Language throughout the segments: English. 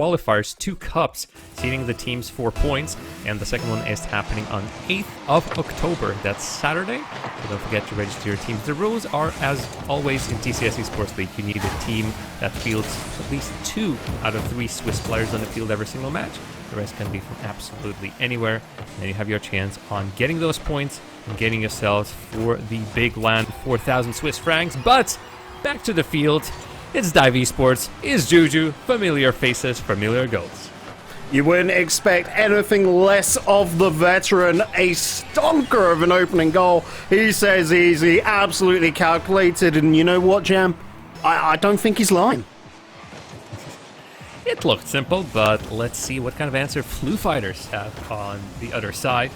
qualifiers, 2 cups, seeding the teams 4 points, and the second one is happening on 8th of October. That's Saturday, so don't forget to register your teams. The rules are, as always in TCS Esports League, you need a team that fields at least 2 out of 3 Swiss players on the field every single match. The rest can be from absolutely anywhere, and then you have your chance on getting those points and getting yourselves for the big land, 4,000 Swiss francs. But back to the field. It's Dive Esports, it's Juju, familiar faces, familiar goals. You wouldn't expect anything less of the veteran. A stonker of an opening goal. He says easy, absolutely calculated, and you know what, Jam? I don't think he's lying. It looked simple, but let's see what kind of answer Flou fighters have on the other side.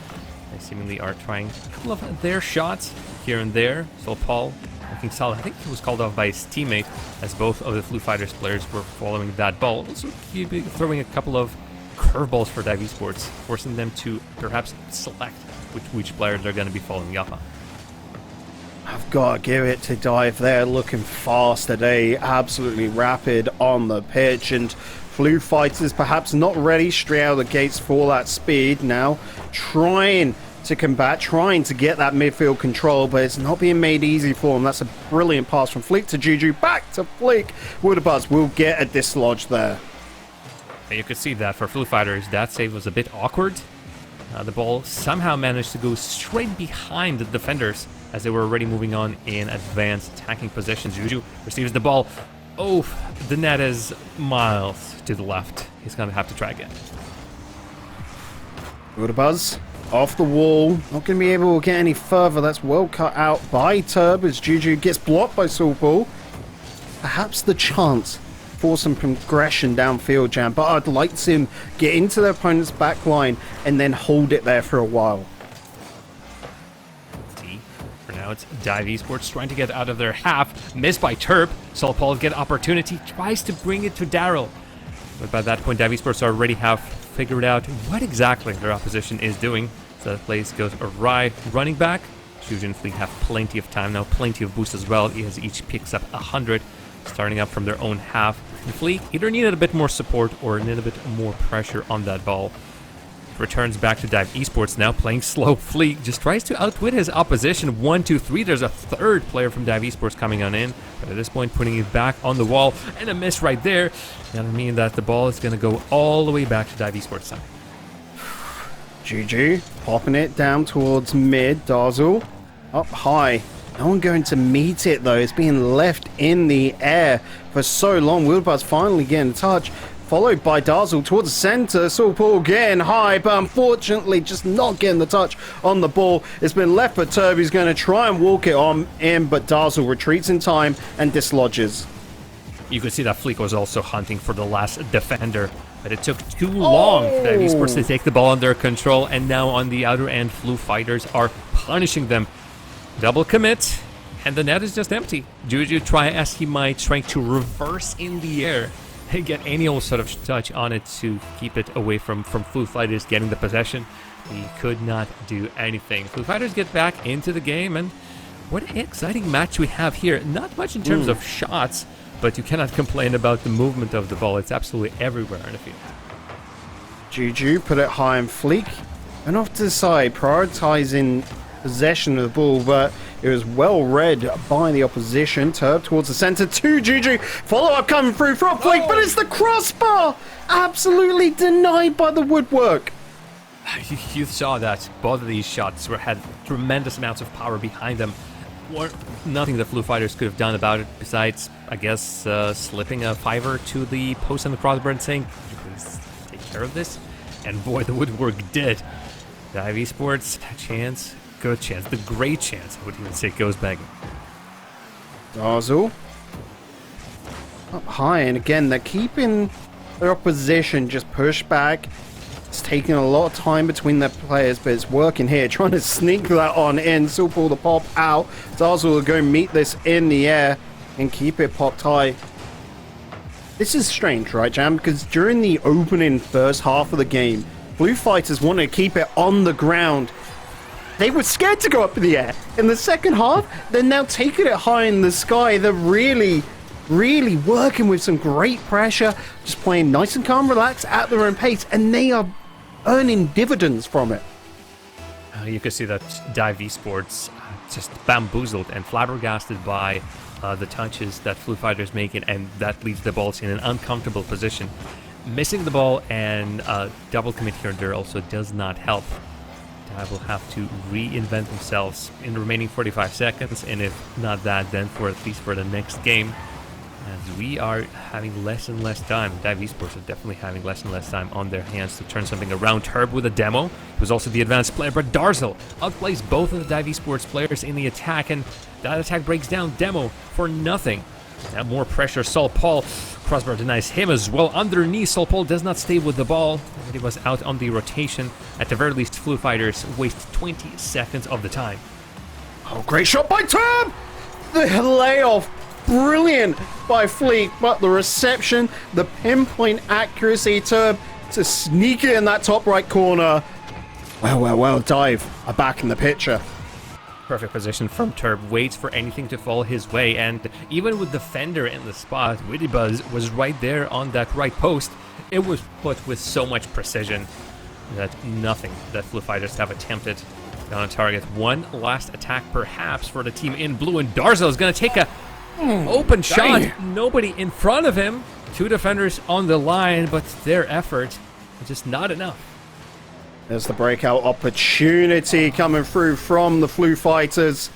They seemingly are trying a couple of their shots here and there. So Paul looking solid. I think he was called off by his teammate, as both of the Flou fighters players were following that ball. Also throwing a couple of curveballs for Dive Esports, forcing them to perhaps select which player they're going to be following up on. I've got to give it to Dive. They're looking fast today, absolutely rapid on the pitch, and Flou fighters perhaps not ready straight out of the gates for that speed. Now trying to combat, trying to get that midfield control, but it's not being made easy for them. That's a brilliant pass from Fleek to Juju, back to Fleek. Wooderbuzz will get a dislodge there. And you could see that for Flou fighters, that save was a bit awkward. The ball somehow managed to go straight behind the defenders as they were already moving on in advanced attacking positions. Juju receives the ball. Oh, the net is miles to the left. He's going to have to try again. Wooderbuzz off the wall. Not going to be able to get any further. That's well cut out by Turb as Juju gets blocked by Sulpal. Perhaps the chance for some progression downfield, Jam, but I'd like to see him get into their opponent's back line and then hold it there for a while. Now it's Dive Esports trying to get out of their half. Missed by Terp. Sulpal get opportunity. Tries to bring it to Daryl. But by that point, Dive Esports already have figured out what exactly their opposition is doing. So the place goes awry. Running back. Juju and Fleet have plenty of time now. Plenty of boost as well, as each picks up 100. Starting up from their own half. And Fleet either needed a bit more support or needed a bit more pressure on that ball. Returns back to Dive Esports now, playing slow. Fleek just tries to outwit his opposition. 1, 2, 3. There's a third player from Dive Esports coming on in, but at this point putting it back on the wall, and a miss right there. That'll mean that the ball is going to go all the way back to Dive Esports side. Juju popping it down towards mid. Dazzle up high. No one going to meet it though. It's being left in the air for so long. Wheelbuzz finally getting a touch. Followed by Dazzle towards the center. Sulpal getting high, but unfortunately just not getting the touch on the ball. It's been left for Turb. He's going to try and walk it on in, but Dazzle retreats in time and dislodges. You could see that Fleek was also hunting for the last defender, but it took too long for Dive Esports to take the ball under control, and now on the outer end, Flou fighters are punishing them. Double commit, and the net is just empty. Juju try as he might, trying to reverse in the air. Get any old sort of touch on it to keep it away from Flou fighters getting the possession. He could not do anything. Flou fighters get back into the game, and what an exciting match we have here. Not much in terms of shots, but you cannot complain about the movement of the ball. It's absolutely everywhere on the field. Juju put it high and Fleek and off to the side, prioritizing possession of the ball, but it was well read by the opposition. Turb towards the center to Juju. Follow-up coming through from Fleek, but it's the crossbar! Absolutely denied by the woodwork. You saw that both of these shots had tremendous amounts of power behind them. Nothing the Flou fighters could have done about it besides, I guess, slipping a fiver to the post on the crossbar and saying, "Could you please take care of this?" And boy, the woodwork did. Dive Esports, chance. Good chance, the great chance, I would even say, goes begging. Dazzle up high, and again they're keeping their opposition just pushed back. It's taking a lot of time between their players, but it's working here, trying to sneak that on in. Sulpal the pop out. Dazzle will go meet this in the air and keep it popped high. This is strange, right, Jam? Because during the opening first half of the game, Flou fighters wanted to keep it on the ground. They were scared to go up in the air. In the second half, they're now taking it high in the sky. They're really really working with some great pressure, just playing nice and calm, relaxed at their own pace, and they are earning dividends from it. You can see that Dive Esports just bamboozled and flabbergasted by the touches that Flou Fighters making, and that leaves the balls in an uncomfortable position. Missing the ball and double commit here and there also does not help. Dive will have to reinvent themselves in the remaining 45 seconds, and if not that, then for at least for the next game. As we are having less and less time, Dive Esports are definitely having less and less time on their hands to turn something around. Turb with a demo, who's also the advanced player, but Darzel outplays both of the Dive Esports players in the attack, and that attack breaks down Demo for nothing. Now more pressure, Saul Paul, crossbar denies him as well. Underneath, Saul Paul does not stay with the ball, but he was out on the rotation. At the very least, Flou Fighters waste 20 seconds of the time. Oh, great shot by Turb! The layoff, brilliant by Fleet, but the reception, the pinpoint accuracy, Turb to sneak it in that top right corner. Well, Dive are back in the picture. Perfect position from Turb, waits for anything to fall his way, and even with the fender in the spot, Witty Buzz was right there on that right post. It was put with so much precision that nothing that Flou Fighters have attempted on target. One last attack perhaps for the team in blue, and Darzel is going to take a open shot. Nobody in front of him. Two defenders on the line, but their effort is just not enough. There's the breakout opportunity coming through from the Flou Fighters.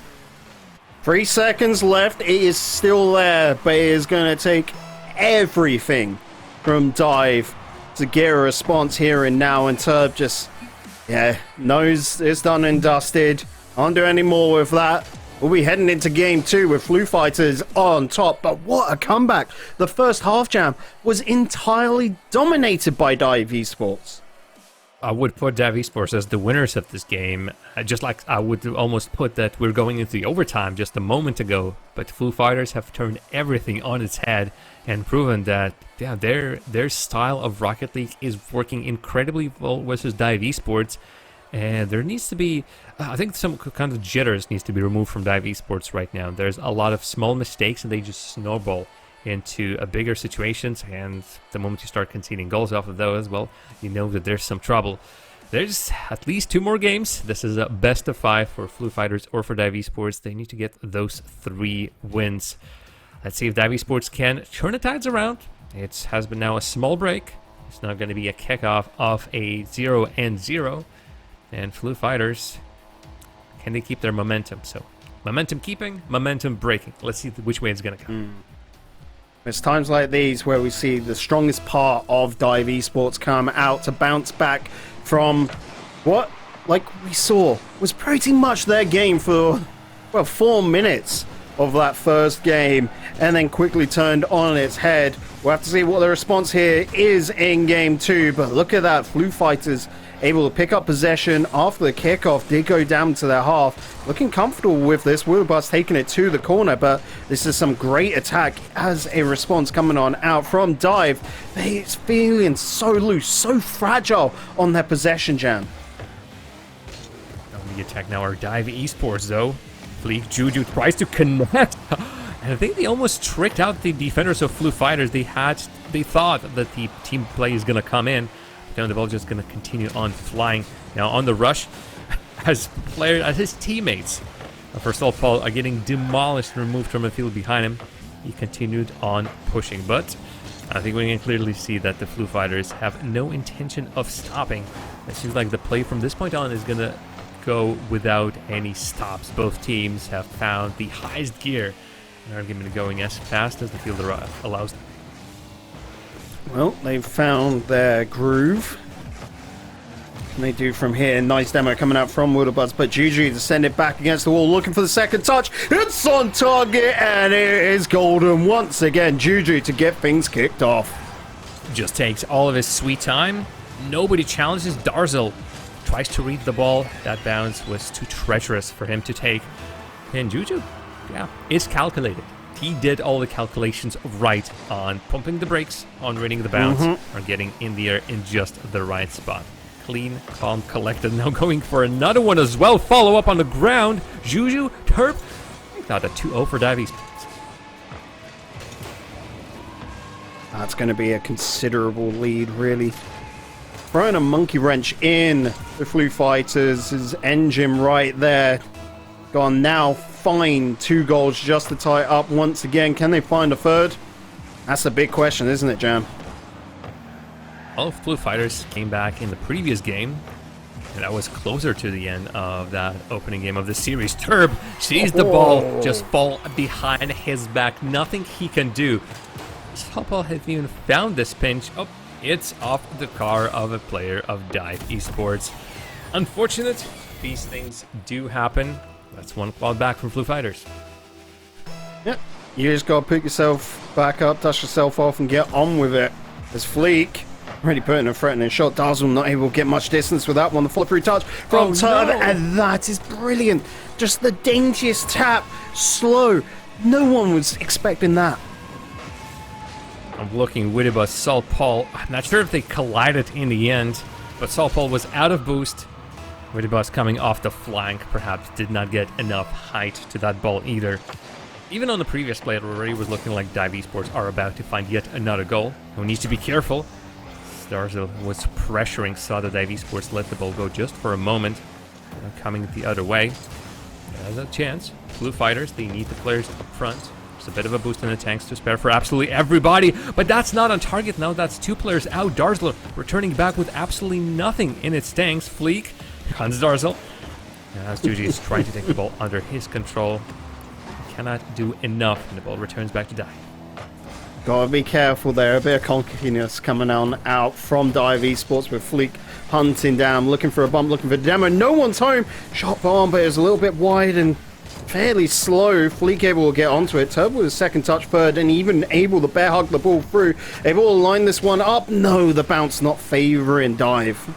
3 seconds left. It is still there, but it is going to take everything from Dive to get a response here and now. And Turb just, knows it's done and dusted. Can't do any more with that. We'll be heading into game 2 with Flou Fighters on top. But what a comeback. The first half jam was entirely dominated by Dive Esports. I would put Dive Esports as the winners of this game, just like I would almost put that we're going into the overtime just a moment ago. But Flou Fighters have turned everything on its head and proven that their style of Rocket League is working incredibly well versus Dive Esports. And there needs to be, I think some kind of jitters needs to be removed from Dive Esports right now. There's a lot of small mistakes and they just snowball into a bigger situations, and the moment you start conceding goals off of those, well, you know that there's some trouble. There's at least 2 more games. This is a best of 5 for Flou Fighters or for Dive Esports. They need to get those 3 wins. Let's see if Dive Esports can turn the tides around. It has been now a small break. It's not going to be a kickoff of a 0-0. And Flou Fighters, can they keep their momentum? So, momentum keeping, momentum breaking. Let's see which way it's going to come. It's times like these where we see the strongest part of Dive Esports come out to bounce back from what, like we saw, was pretty much their game for, 4 minutes of that first game, and then quickly turned on its head. We'll have to see what the response here is in game 2, but look at that, Flou Fighters able to pick up possession after the kickoff, did go down to their half. Looking comfortable with this. Wheelbus taking it to the corner, but this is some great attack as a response coming on out from Dive. It's feeling so loose, so fragile on their possession jam. On the attack now are Dive Esports though. Fleek Juju tries to connect. And I think they almost tricked out the defenders of Flou Fighters. They thought that the team play is going to come in. The ball just going to continue on flying. Now on the rush, as his teammates, first of all, Paul are getting demolished and removed from the field behind him. He continued on pushing, but I think we can clearly see that the Flou Fighters have no intention of stopping. It seems like the play from this point on is going to go without any stops. Both teams have found the highest gear and are going to be going as fast as the field allows them. Well, they've found their groove. And they do from here. Nice demo coming out from Wooderbuzz, but Juju to send it back against the wall, looking for the second touch. It's on target, and it is golden once again. Juju to get things kicked off. Just takes all of his sweet time. Nobody challenges. Darzel tries to read the ball. That bounce was too treacherous for him to take. And Juju, is calculated. He did all the calculations right on pumping the brakes, on reading the bounce, or getting in the air in just the right spot. Clean, calm, collected. Now going for another one as well. Follow up on the ground. Juju, Turp. Not a 2-0 for Dive Esports. That's going to be a considerable lead, really. Throwing a monkey wrench in the Flou Fighters' his engine right there. Gone now, fine. 2 goals just to tie it up once again. Can they find a third? That's a big question, isn't it, Jam? Well, Flou Fighters came back in the previous game. And that was closer to the end of that opening game of the series. Turb sees the ball just fall behind his back. Nothing he can do. Salpal hasn't even found this pinch. Oh, it's off the car of a player of Dive Esports. Unfortunate, these things do happen. That's one quad back from Flou Fighters. Yep, you just gotta pick yourself back up, dust yourself off, and get on with it. As Fleek already putting a threatening shot. Dazzle not able to get much distance with that one. The follow-through touch from Turb, and that is brilliant. Just the daintiest tap, slow. No one was expecting that. I'm looking Widibus, Salpal. I'm not sure if they collided in the end, but Salpal was out of boost. Widibus coming off the flank perhaps did not get enough height to that ball either. Even on the previous play, it already was looking like Dive Esports are about to find yet another goal. Who needs to be careful. Darzel was pressuring, saw the Dive Esports let the ball go just for a moment. Coming the other way. There's a chance. Flou Fighters, they need the players up front. There's a bit of a boost in the tanks to spare for absolutely everybody, but that's not on target now. That's 2 players out. Darzler returning back with absolutely nothing in its tanks. Fleek, Hans Darzel. As Juji is trying to take the ball under his control. Cannot do enough, and the ball returns back to Dive. Gotta be careful there. A bit of conkiness coming on out from Dive Esports with Fleek hunting down, looking for a bump, looking for a demo. No one's home. Shot bomb, but it was a little bit wide and fairly slow. Fleek able to get onto it. Turbo with a second touch, third, and even able to bear hug the ball through. Able to line this one up. No, the bounce not favoring Dive.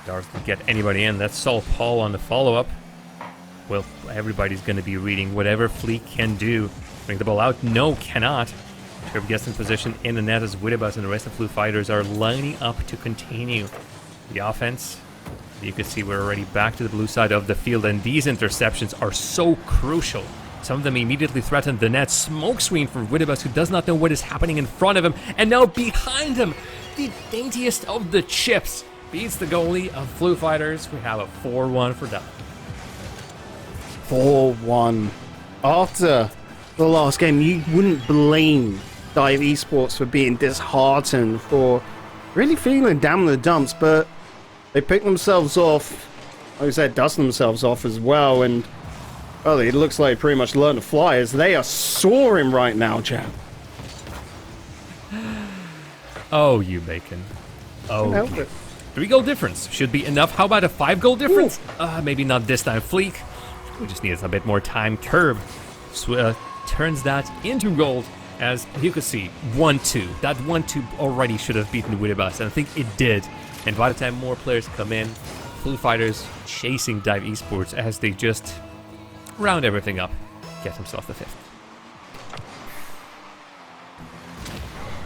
Darth can get anybody in. That's Salpal on the follow-up. Well, everybody's going to be reading whatever Fleek can do. Bring the ball out. No, cannot. Turb gets in position in the net as Widibus and the rest of Flou Fighters are lining up to continue the offense. You can see we're already back to the blue side of the field, and these interceptions are so crucial. Some of them immediately threaten the net. Smoke screen for Widibus, who does not know what is happening in front of him, and now behind him, the daintiest of the chips beats the goalie of Flou Fighters. We have a 4-1 for Dive. 4-1. After the last game, you wouldn't blame Dive Esports for being disheartened, for really feeling down in the dumps, but they picked themselves off, like I said, dusted themselves off as well, and well, it looks like they pretty much learned to fly as they are soaring right now, Jam. Oh, you bacon. Oh, you. 3-goal difference should be enough. How about a 5-goal difference? Maybe not this time. Fleek, we just need a bit more time. Turb turns that into gold, as you can see, 1-2. That 1-2 already should have beaten Widibus, and I think it did. And by the time more players come in, Flou Fighters chasing Dive Esports as they just round everything up, get themselves the 5th.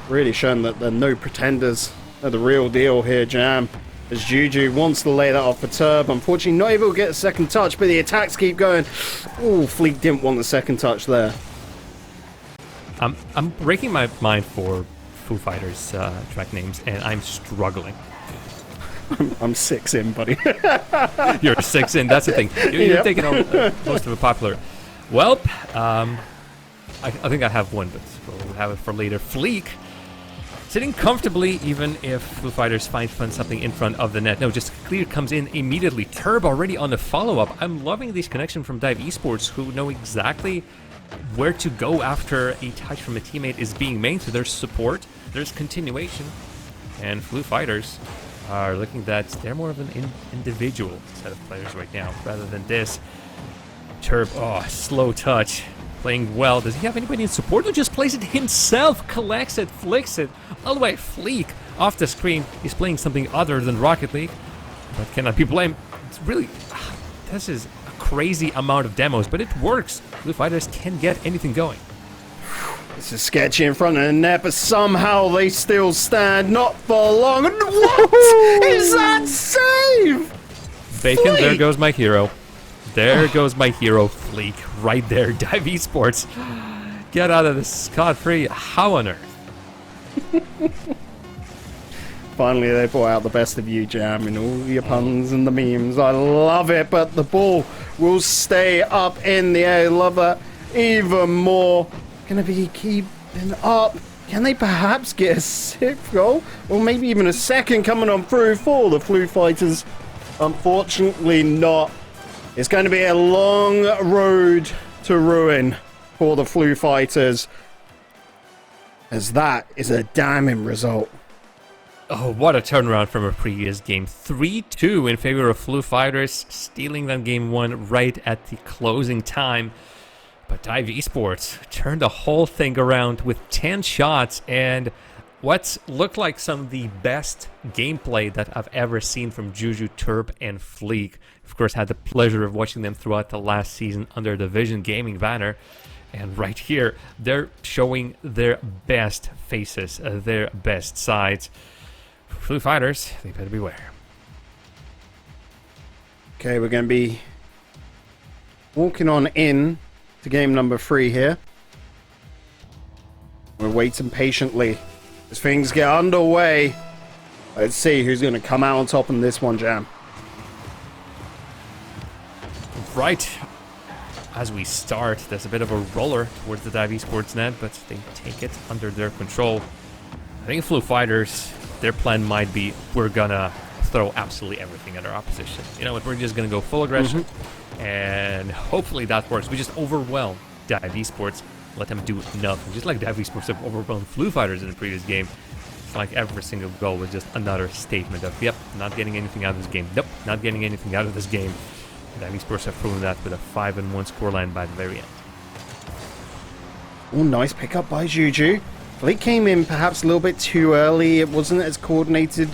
Really showing that they're no pretenders. They're the real deal here, Jam. As Juju wants to lay that off for Turb. Unfortunately, not able to get a second touch, but the attacks keep going. Oh, Fleek didn't want the second touch there. I'm breaking my mind for Flou Fighters track names, and I'm struggling. I'm 6 in, buddy. You're 6 in, that's the thing. You're taking most of a popular. Well, I think I have one, but we'll have it for later. Fleek sitting comfortably, even if Flou Fighters find something in front of the net. No, just clear comes in immediately. Turb already on the follow-up. I'm loving this connection from Dive Esports, who know exactly where to go after a touch from a teammate is being made. So there's support, there's continuation, and Flou Fighters are looking that they're more of an individual set of players right now, rather than this. Turb, slow touch. Playing well. Does he have anybody in support? Or just plays it himself, collects it, flicks it. All the way, Fleek off the screen. He's playing something other than Rocket League, but cannot be blamed. It's really, this is a crazy amount of demos, but it works. Flou Fighters can get anything going. This is sketchy in front of the net, but somehow they still stand. Not for long. What is that save? Bacon, Fleek. there goes my hero. There goes my hero, Fleek, right there. Dive Esports, get out of this scot-free. How on earth Finally, they brought out the best of you, Jam, and all your puns and the memes. I love it, but the ball will stay up in the air. Love that even more. Gonna be keeping up. Can they perhaps get a 6th goal? Or maybe even a second coming on through for the Flou fighters? Unfortunately not. It's going to be a long road to ruin for the Flou fighters, as that is a damning result. Oh, what a turnaround from a previous game. 3-2 in favor of Flou fighters, stealing that game 1 right at the closing time. But Dive Esports turned the whole thing around with 10 shots and what looked like some of the best gameplay that I've ever seen from Juju, Turp, and Fleek. Of course, had the pleasure of watching them throughout the last season under the Vision Gaming banner. And right here, they're showing their best faces, their best sides. Flou fighters, they better beware. Okay, we're going to be walking on in to game number 3 here. We're waiting patiently as things get underway. Let's see who's going to come out on top in this one, Jam. Right as we start, there's a bit of a roller towards the Dive Esports net, but they take it under their control. I think Flou fighters, their plan might be, we're gonna throw absolutely everything at our opposition. You know what, we're just gonna go full aggression, and hopefully that works. We just overwhelm Dive Esports, let them do nothing. Just like Dive Esports have overwhelmed Flou fighters in the previous game. It's like every single goal was just another statement of, yep, not getting anything out of this game. Nope, not getting anything out of this game. Dive Esports have proven that with a 5-1 scoreline by the very end. Oh, nice pickup by Juju. Fleet came in perhaps a little bit too early. It wasn't as coordinated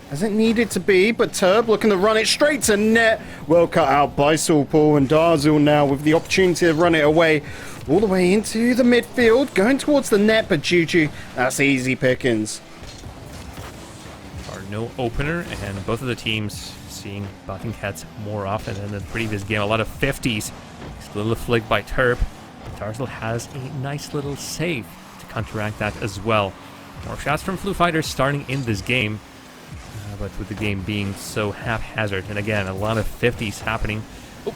as it needed to be, but Turb looking to run it straight to net. Well cut out by Sulpal, and Darzul now with the opportunity to run it away all the way into the midfield, going towards the net, but Juju, that's easy pickings. Are no opener, and both of the teams seeing butting heads more often than the previous game. A lot of 50s. This little flick by Turp. Darzul has a nice little save to counteract that as well. More shots from Flou fighters starting in this game, but with the game being so haphazard, and again, a lot of 50s happening. Oh,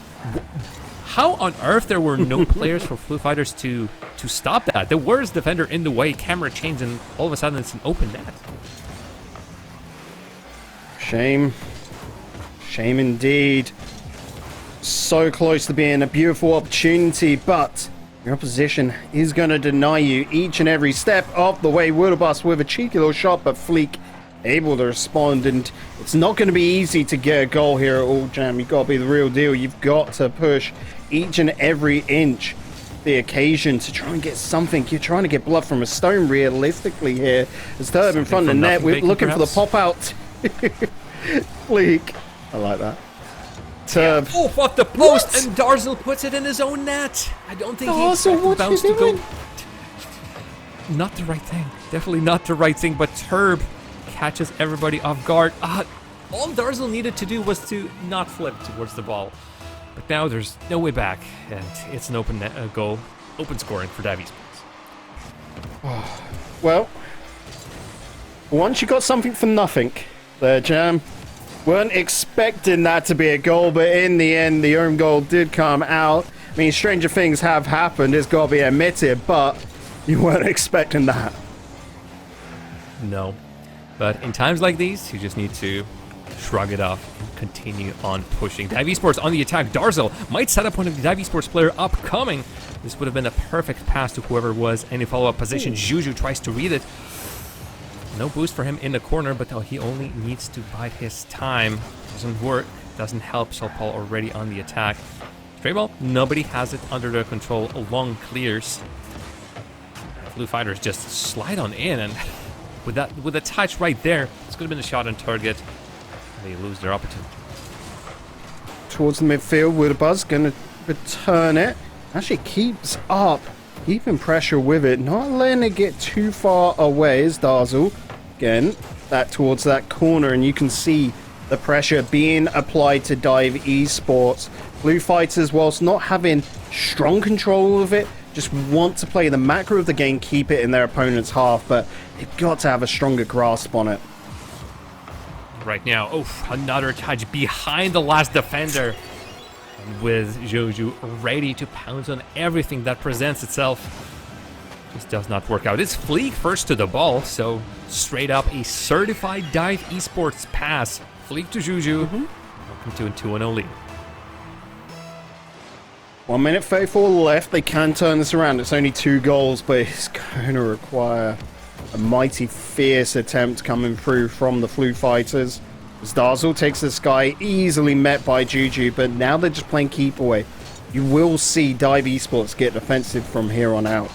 how on earth there were no players for Flou fighters to stop that? The worst defender in the way, camera change, and all of a sudden it's an open net. Shame. Shame indeed. So close to being a beautiful opportunity, but your opposition is going to deny you each and every step of the way. Wilderbus with a cheeky little shot, but Fleek able to respond, and it's not going to be easy to get a goal here at all, Jam. You've got to be the real deal. You've got to push each and every inch the occasion to try and get something. You're trying to get blood from a stone realistically here. As Turb in front of the net, we're looking for the pop-out. Fleek. I like that. Turb. Yeah. Oh, off the post, what? And Darzul puts it in his own net. I don't think he expected the bounce to go. Not the right thing. Definitely not the right thing, but Turb catches everybody off guard. All Darzul needed to do was to not flip towards the ball. But now there's no way back, and it's an open goal, open scoring for Dive Esports. Well, once you got something for nothing there, Jam. Weren't expecting that to be a goal, but in the end, the own goal did come out. I mean, stranger things have happened, it's got to be admitted, but you weren't expecting that. No. But in times like these, you just need to shrug it off and continue on pushing. Dive Esports on the attack. Darzul might set up one of the Dive Esports player upcoming. This would have been a perfect pass to whoever was in a follow-up position. Juju tries to read it. No boost for him in the corner, but he only needs to bide his time. Doesn't work. Doesn't help. Sulpal already on the attack. Stray ball. Nobody has it under their control. Long clears. Flou fighters just slide on in, and with a touch right there, it's going to be the shot on target. They lose their opportunity. Towards the midfield, Wilderbus going to return it. Actually keeps up, keeping pressure with it, not letting it get too far away as Darzul. Again, that towards that corner, and you can see the pressure being applied to Dive Esports. Flou fighters, whilst not having strong control of it, just want to play the macro of the game, keep it in their opponent's half, but they've got to have a stronger grasp on it. Right now, another touch behind the last defender. With Jojo ready to pounce on everything that presents itself. Just does not work out. It's Fleek first to the ball, so straight up a certified dive esports pass. Fleek to Juju. Welcome to a 2-0 lead. 1 minute 34 left. They can turn this around. It's only 2 goals, but it's going to require a mighty fierce attempt coming through from the Flou fighters. As Darzel takes the sky, easily met by Juju, but now they're just playing keep away. You will see Dive Esports get offensive from here on out.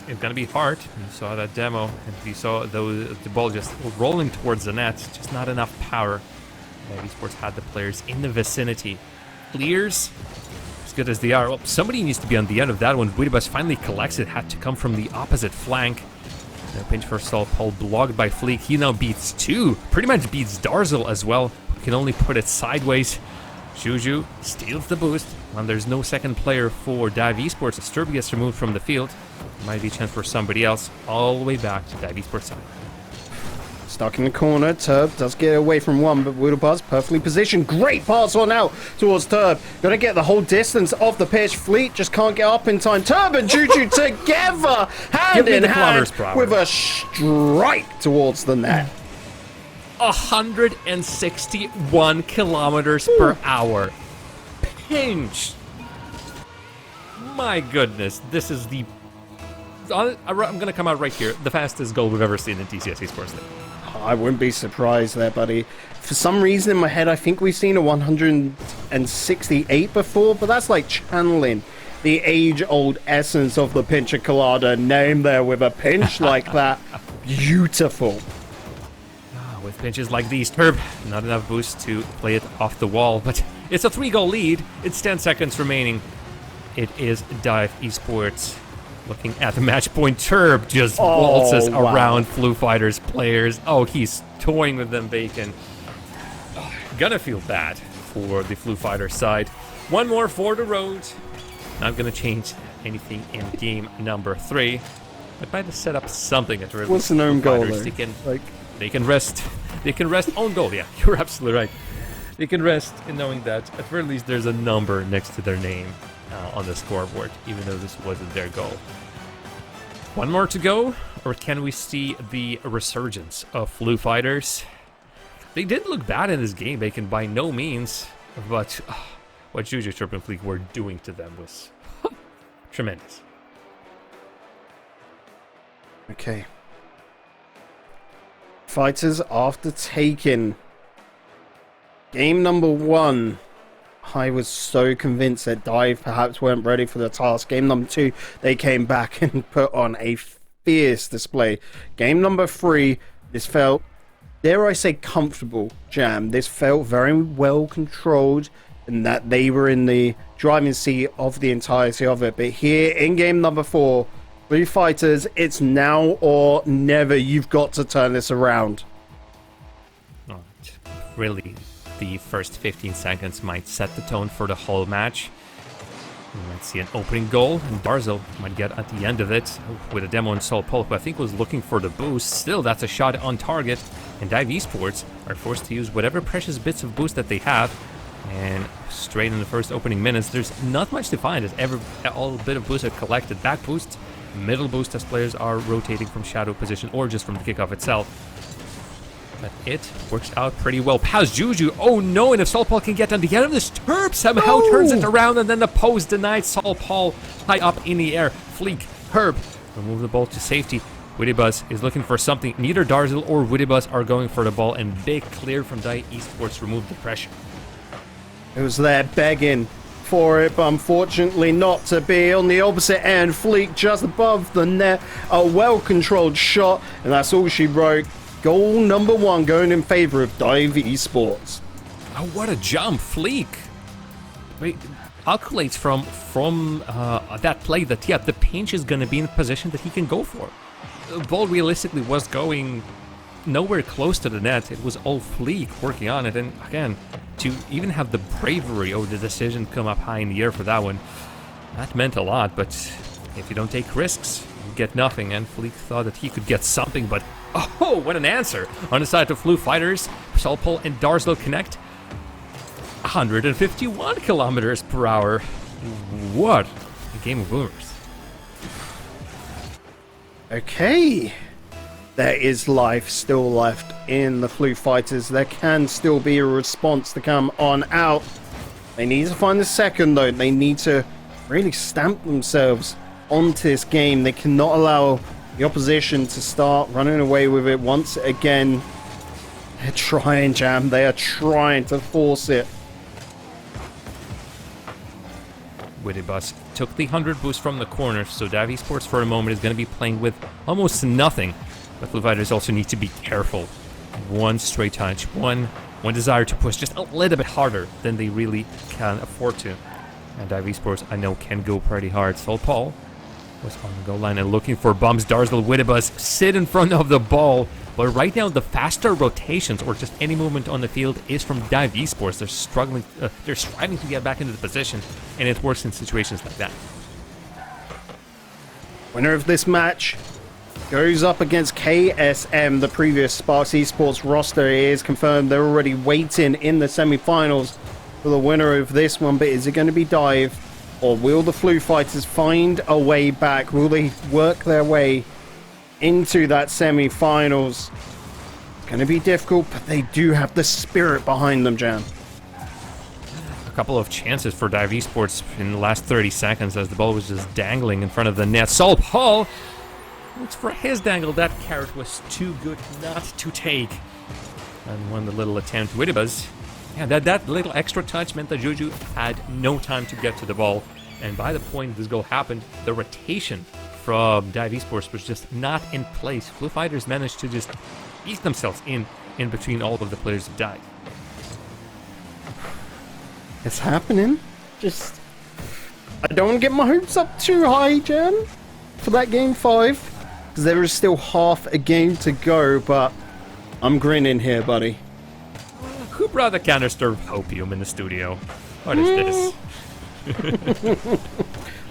It's gonna be hard. You saw that demo, and you saw the ball just rolling towards the net. Just not enough power. Dive Esports had the players in the vicinity. Clears, as good as they are. Well, somebody needs to be on the end of that one. Widibus finally collects it. Had to come from the opposite flank. The pinch for Saul Paul blocked by Fleek. He now beats 2. Pretty much beats Darzel as well. Can only put it sideways. Juju steals the boost. When there's no second player for Dive Esports, Sturb gets removed from the field. Might be a chance for somebody else. All the way back to Dive Esports side. Stuck in the corner. Turb does get away from one, but Widowbuzz perfectly positioned. Great pass on out towards Turb. Got to get the whole distance of the pitch. Fleet just can't get up in time. Turb and Juju together, hand in hand, with a strike towards the net. 161 kilometers per hour. Pinch. My goodness, this is the... I'm going to come out right here. The fastest goal we've ever seen in TCS Esports League. I wouldn't be surprised there, buddy. For some reason in my head, I think we've seen a 168 before, but that's like channeling the age-old essence of the pincher colada name there with a pinch like that. Beautiful. With pinches like these, Turb, not enough boost to play it off the wall, but it's a 3-goal lead. It's 10 seconds remaining. It is Dive Esports. Looking at the match point, Turb just waltzes around Flou Fighters players. Oh, he's toying with them, Bacon. Gonna feel bad for the Flou Fighters side. One more for the road. Not gonna change anything in game number 3, but might have set up something at really. What's an own goal? They can rest. They can rest own goal. Yeah, you're absolutely right. They can rest in knowing that at very least there's a number next to their name on the scoreboard, even though this wasn't their goal. One more to go, or can we see the resurgence of Flou Fighters? They didn't look bad in this game, Bacon, by no means, but what Juju, Turp, and Fleek were doing to them was tremendous. Okay. Fighters after taking game number 1. I was so convinced that Dive perhaps weren't ready for the task. Game number 2, they came back and put on a fierce display. Game number 3, this felt, dare I say, comfortable, Jam. This felt very well controlled and that they were in the driving seat of the entirety of it. But here in game number 4, Flou Fighters, it's now or never. You've got to turn this around. Oh, really, the first 15 seconds might set the tone for the whole match. We might see an opening goal, and Darzel might get at the end of it with a demo on Sol Polk, who I think was looking for the boost. Still, that's a shot on target, and Dive Esports are forced to use whatever precious bits of boost that they have. And straight in the first opening minutes, there's not much to find as all bit of boost are collected. Back boost, middle boost as players are rotating from shadow position or just from the kickoff itself. But it works out pretty well. Pass Juju. Oh no, and if Saul Paul can get on the end of this, Turp somehow turns it around, and then the post denied Saul Paul high up in the air. Fleek, Herb, remove the ball to safety. Widibus is looking for something. Neither Darzel or Widibus are going for the ball, and big clear from Dive Esports removed the pressure. It was there begging for it, but unfortunately not to be. On the opposite end, Fleek just above the net. A well-controlled shot, and that's all she wrote. Goal number 1 going in favor of Dive Esports. Oh, what a jump, Fleek! Wait, calculates from that play that, yeah, the pinch is going to be in a position that he can go for. The ball realistically was going nowhere close to the net. It was all Fleek working on it, and again, to even have the bravery or the decision come up high in the air for that one, That meant a lot, but if you don't take risks, you get nothing. And Fleek thought that he could get something, but oh, what an answer! On the side of Flou fighters, Solpol and Darzlo connect. 151 kilometers per hour. What a game of boomers. Okay. There is life still left in the Flou fighters. There can still be a response to come on out. They need to find the second, though. They need to really stamp themselves onto this game. They cannot allow the opposition to start running away with it once again. They're trying, Jam. They are trying to force it. Wittibus took the 100 boost from the corner, so Dive Esports for a moment is going to be playing with almost nothing. But Flou fighters also need to be careful. One straight touch, one desire to push just a little bit harder than they really can afford to. And Dive Esports, I know, can go pretty hard. Solpol was on the goal line and looking for bumps. Darzlo Wittibus sit in front of the ball. But right now, the faster rotations or just any movement on the field is from Dive Esports. They're struggling, they're striving to get back into the position, and it works in situations like that. Winner of this match goes up against KSM. The previous Sparks Esports roster is confirmed. They're already waiting in the semi-finals for the winner of this one. But is it going to be Dive, or will the Flou fighters find a way back? Will they work their way into that semi-finals? It's going to be difficult, but they do have the spirit behind them, Jam. A couple of chances for Dive Esports in the last 30 seconds as the ball was just dangling in front of the net. Solpol looks for his dangle. That carrot was too good not to take. And one little attempt, Wittibus. Yeah, that little extra touch meant that Juju had no time to get to the ball. And by the point this goal happened, the rotation from Dive Esports was just not in place. Flou fighters managed to just ease themselves in between all of the players of Dive. It's happening. Just, I don't want to get my hopes up too high, Jam, for that game 5. Because there is still half a game to go, but I'm grinning here, buddy. Who brought the canister of opium in the studio? What is this?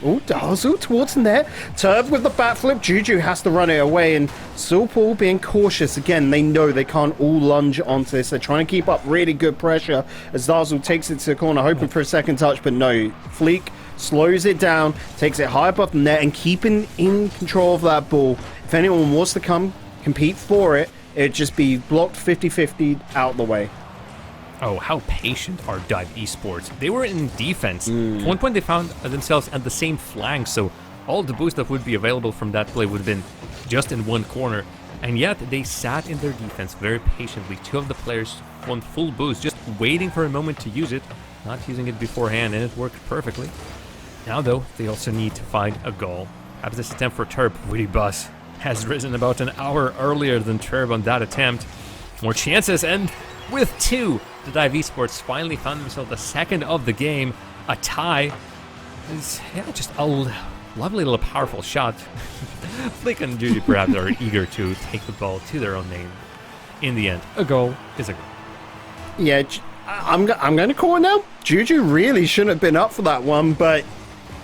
Oh, Darzlo towards the net. Turb with the bat flip. Juju has to run it away, and Solpol being cautious. Again, they know they can't all lunge onto this. They're trying to keep up really good pressure as Darzlo takes it to the corner, hoping for a second touch, but no. Fleek slows it down, takes it high above the net, and keeping in control of that ball. If anyone was to come compete for it, it'd just be blocked 50-50 out the way. Oh, how patient are Dive Esports. They were in defense. At one point they found themselves at the same flank, so all the boost that would be available from that play would have been just in one corner. And yet they sat in their defense very patiently. Two of the players won full boost, just waiting for a moment to use it, not using it beforehand, and it worked perfectly. Now though, they also need to find a goal. Perhaps this attempt for Turb, Wittibus, has risen about an hour earlier than Turb on that attempt. More chances, and with two, the Dive Esports finally found themselves the second of the game. A tie is, yeah, just a lovely little powerful shot. Flick and Juju perhaps are eager to take the ball to their own name. In the end, a goal is a goal. Yeah, I'm going to call it now. Juju really shouldn't have been up for that one, but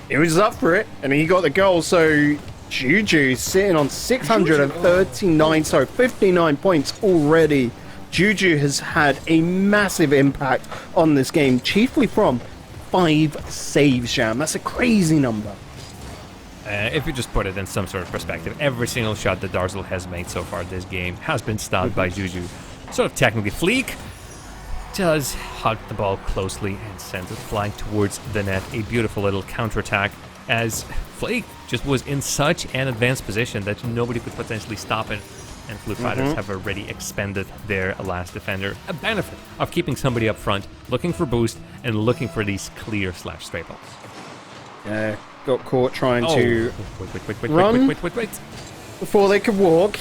he was up for it, and he got the goal, so Juju sitting on 639, so 59 points already. Juju has had a massive impact on this game, chiefly from 5 saves, Jam. That's a crazy number. If you just put it in some sort of perspective, every single shot that Darzlo has made so far this game has been stopped by Juju. Sort of technically, Fleek does hug the ball closely and sends it flying towards the net. A beautiful little counterattack as Fleek just was in such an advanced position that nobody could potentially stop it. And Flou fighters have already expended their last defender. A benefit of keeping somebody up front, looking for boost, and looking for these clear / straight balls. Yeah, got caught trying to Wait. before they could walk.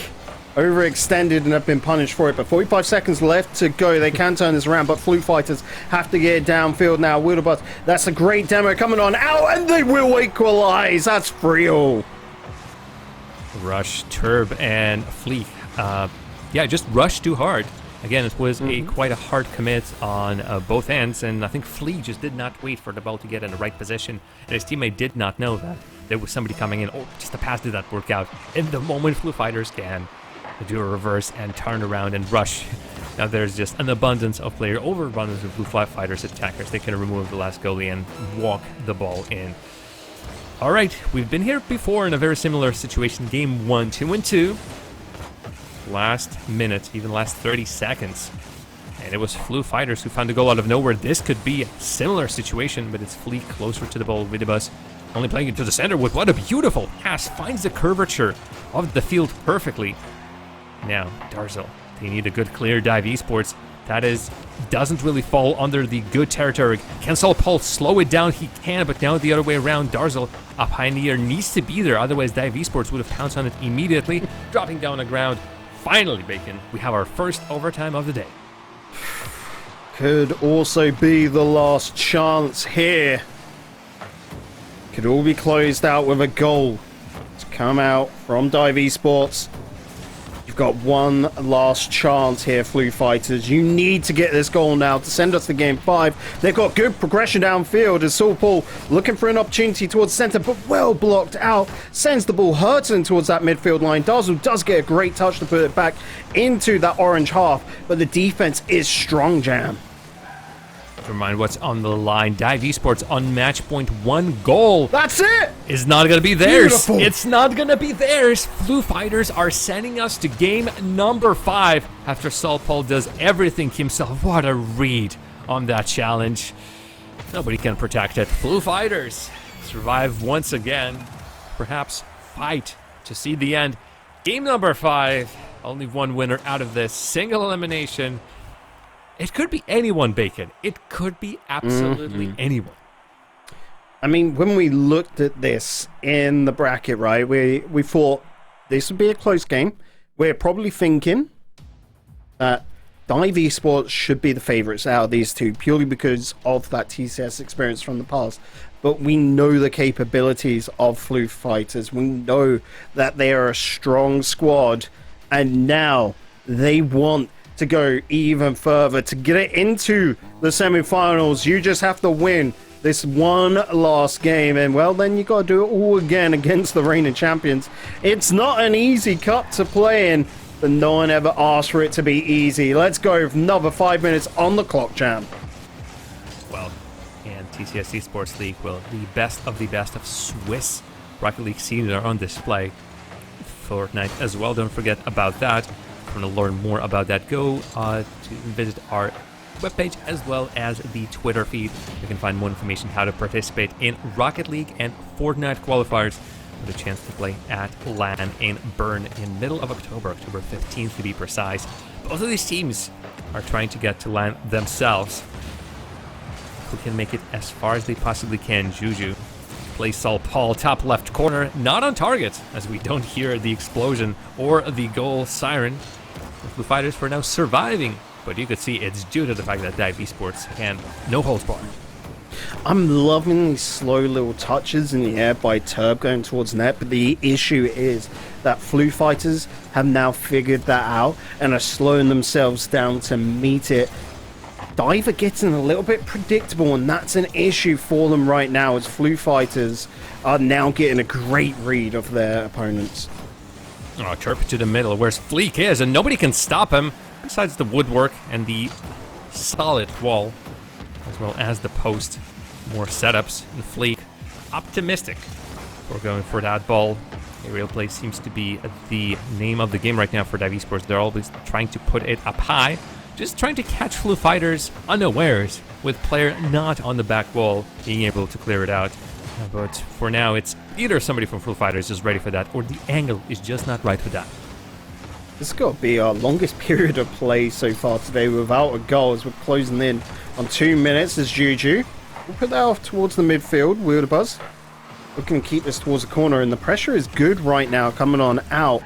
Overextended and have been punished for it, but 45 seconds left to go. They can turn this around, but Flou fighters have to get it downfield now. Wittibus, that's a great demo coming on out, and they will equalize. That's Friel. Rush, Turb, and Fleek. Yeah, just rush too hard. Again, it was quite a hard commit on both ends, and I think Flea just did not wait for the ball to get in the right position, and his teammate did not know that there was somebody coming in, or just the pass did not work out. In the moment, Flou Fighters can do a reverse and turn around and rush. Now there's just an abundance of overabundance of Flou Fighters attackers. They can remove the last goalie and walk the ball in. All right, we've been here before in a very similar situation. Game 1, 2 and 2. Last minute, even last 30 seconds. And it was Flou Fighters who found the goal out of nowhere. This could be a similar situation, but it's Flea closer to the ball. Vidibus only playing it to the center with what a beautiful pass. Finds the curvature of the field perfectly. Now, Darzel, they need a good clear dive. Esports, that doesn't really fall under the good territory. Can Saul Paul slow it down? He can, but now the other way around. Darzel up high in the air needs to be there. Otherwise, Dive Esports would have pounced on it immediately. Dropping down the ground. Finally, Bacon, we have our first overtime of the day. Could also be the last chance here. Could all be closed out with a goal to come out from Dive Esports. You've got one last chance here, Flou Fighters. You need to get this goal now to send us to game 5. They've got good progression downfield as Saul Paul looking for an opportunity towards center, but well blocked out. Sends the ball hurtling towards that midfield line. Darzel does get a great touch to put it back into that orange half, but the defense is strong, Jam. Remind what's on the line. Dive Esports on match point, 1 goal. That's it! Is not going to be theirs. Beautiful. It's not going to be theirs. Flou Fighters are sending us to game number 5 after Saul Paul does everything himself. What a read on that challenge. Nobody can protect it. Flou Fighters survive once again. Perhaps fight to see the end. Game number 5. Only one winner out of this. Single elimination. It could be anyone, Bacon. It could be absolutely anyone. I mean, when we looked at this in the bracket, right, we thought this would be a close game. We're probably thinking that Dive Esports should be the favorites out of these two, purely because of that TCS experience from the past. But we know the capabilities of Flou Fighters. We know that they are a strong squad, and now they want to go even further. To get it into the semi-finals, you just have to win this one last game, and well, then you got to do it all again against the reigning champions. It's not an easy cup to play in, but no one ever asked for it to be easy. Let's go with another 5 minutes on the clock, Jam. Well, and TCS Esports League, well, the best of Swiss Rocket League seeded are on display. Fortnite as well, don't forget about that. If you want to learn more about that, go to visit our webpage as well as the Twitter feed. You can find more information how to participate in Rocket League and Fortnite qualifiers with a chance to play at LAN in Bern in middle of October 15th to be precise. Both of these teams are trying to get to LAN themselves. Who can make it as far as they possibly can. Juju plays Saul Paul, top left corner, not on target, as we don't hear the explosion or the goal siren. The Flou Fighters for now surviving, but you could see it's due to the fact that Dive Esports can no holds barred. I'm loving these slow little touches in the air by Turb going towards net, but the issue is that Flou Fighters have now figured that out and are slowing themselves down to meet it. Dive are getting a little bit predictable, and that's an issue for them right now, as Flou Fighters are now getting a great read of their opponents. Oh, Chirp to the middle, where's Fleek is, and nobody can stop him, besides the woodwork and the solid wall, as well as the post. More setups, and Fleek optimistic for going for that ball. Aerial play seems to be the name of the game right now for Dive Esports. They're always trying to put it up high, just trying to catch Flou Fighters unawares, with player not on the back wall, being able to clear it out. But for now, it's either somebody from Flou Fighters is ready for that, or the angle is just not right for that. This has got to be our longest period of play so far today without a goal, as we're closing in on 2 minutes as Juju. We'll put that off towards the midfield, Wildebuzz. Looking to keep this towards the corner, and the pressure is good right now coming on out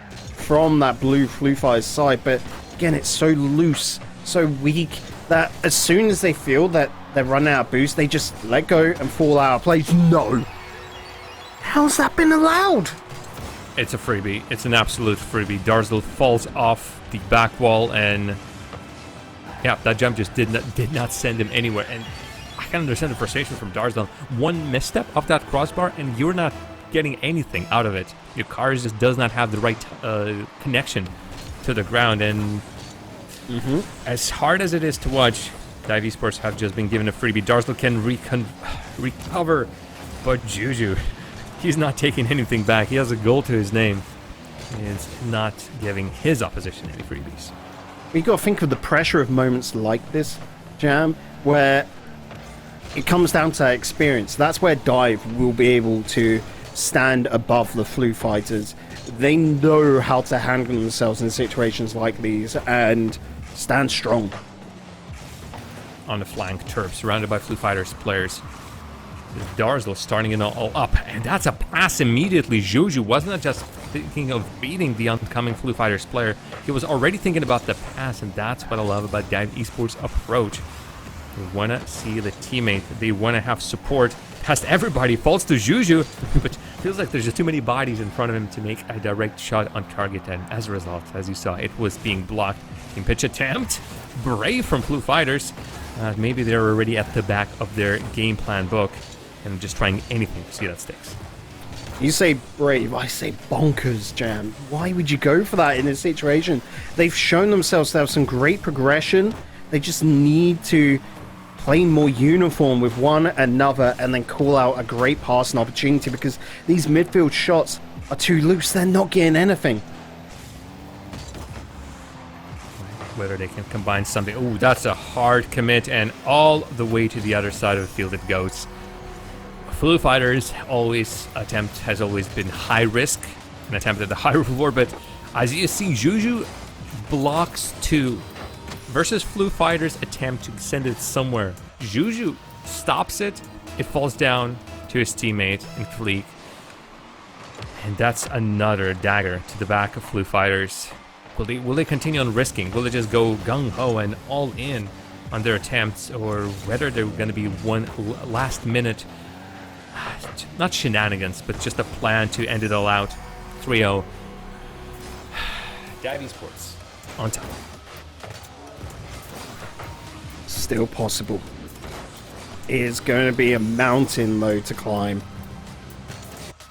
from that blue Flou Fighters side, but again, it's so loose, so weak, that as soon as they feel that they're running out of boost, they just let go and fall out of place. No! How's that been allowed? It's a freebie. It's an absolute freebie. Darzel falls off the back wall, and Yeah, that jump just did not send him anywhere. And I can understand the frustration from Darzal. One misstep off that crossbar and you're not getting anything out of it. Your car just does not have the right connection to the ground. And as hard as it is to watch, Dive Esports have just been given a freebie. Darzal can recover, but Juju, he's not taking anything back. He has a goal to his name. Is not giving his opposition any freebies. You got to think of the pressure of moments like this, Jam, where it comes down to experience. That's where Dive will be able to stand above the Flou fighters. They know how to handle themselves in situations like these and stand strong. On the flank, Terp surrounded by Flou fighters players. Darzal starting it all up, and that's a pass immediately. Juju wasn't just thinking of beating the oncoming Flou fighters player, he was already thinking about the pass, and that's what I love about Dive Esports' approach. They want to see the teammate, they want to have support past everybody. Falls to Juju, but feels like there's just too many bodies in front of him to make a direct shot on target, and as a result, as you saw, it was being blocked. Team pitch attempt, brave from Flou fighters. Maybe they're already at the back of their game plan book and just trying anything to see that sticks. You say brave, I say bonkers, Jam. Why would you go for that in this situation? They've shown themselves to have some great progression. They just need to play more uniform with one another and then call out a great passing opportunity, because these midfield shots are too loose. They're not getting anything. Whether they can combine something. Oh, that's a hard commit, and all the way to the other side of the field it goes. Flou fighters has always been high risk, an attempt at the high reward, but as you see, Juju blocks 2 versus Flou fighters attempt to send it somewhere. Juju stops it, it falls down to his teammate in Fleek, and that's another dagger to the back of Flou fighters. Will they continue on risking? Will they just go gung-ho and all in on their attempts, or whether they're going to be one last minute, not shenanigans, but just a plan to end it all out? 3-0. Dive Esports on top. Still possible. It is going to be a mountain, though, to climb.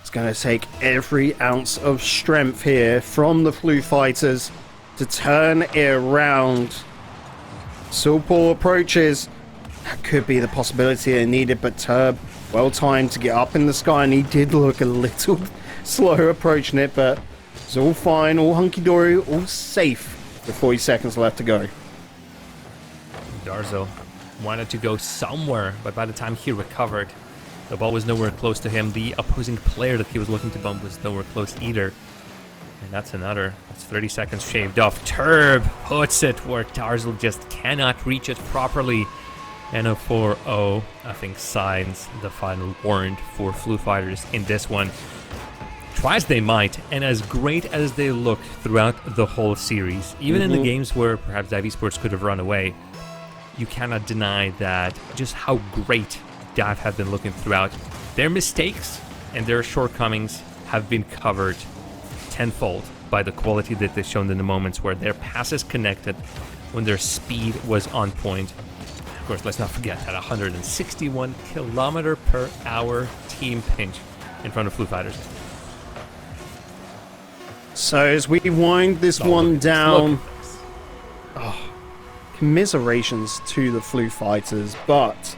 It's going to take every ounce of strength here from the Flou fighters to turn it around. Sulpor approaches. That could be the possibility they needed, but Turb, well timed to get up in the sky, and he did look a little slow approaching it, but it's all fine, all hunky-dory, all safe with 40 seconds left to go. Darzal wanted to go somewhere, but by the time he recovered, the ball was nowhere close to him. The opposing player that he was looking to bump was nowhere close either. And that's 30 seconds shaved off. Turb puts it where Darzal just cannot reach it properly. And a 4-0, I think, signs the final warrant for Flou fighters in this one. Try as they might, and as great as they look throughout the whole series, even in the games where perhaps Dive Esports could have run away, you cannot deny that just how great Dive have been looking throughout. Their mistakes and their shortcomings have been covered tenfold by the quality that they've shown in the moments where their passes connected, when their speed was on point. Of course, let's not forget that 161 km/h team pinch in front of Flou fighters. So as we wind this one down, commiserations to the Flou fighters, but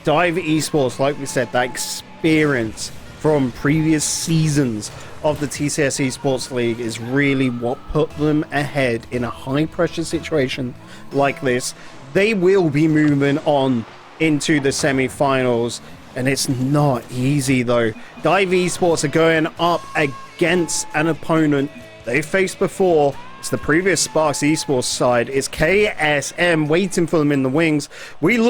Dive Esports, like we said, that experience from previous seasons of the TCS Esports League is really what put them ahead in a high pressure situation like this. They will be moving on into the semi-finals, and it's not easy though. Dive Esports are going up against an opponent they faced before. It's the previous Sparks Esports side. It's KSM waiting for them in the wings. We look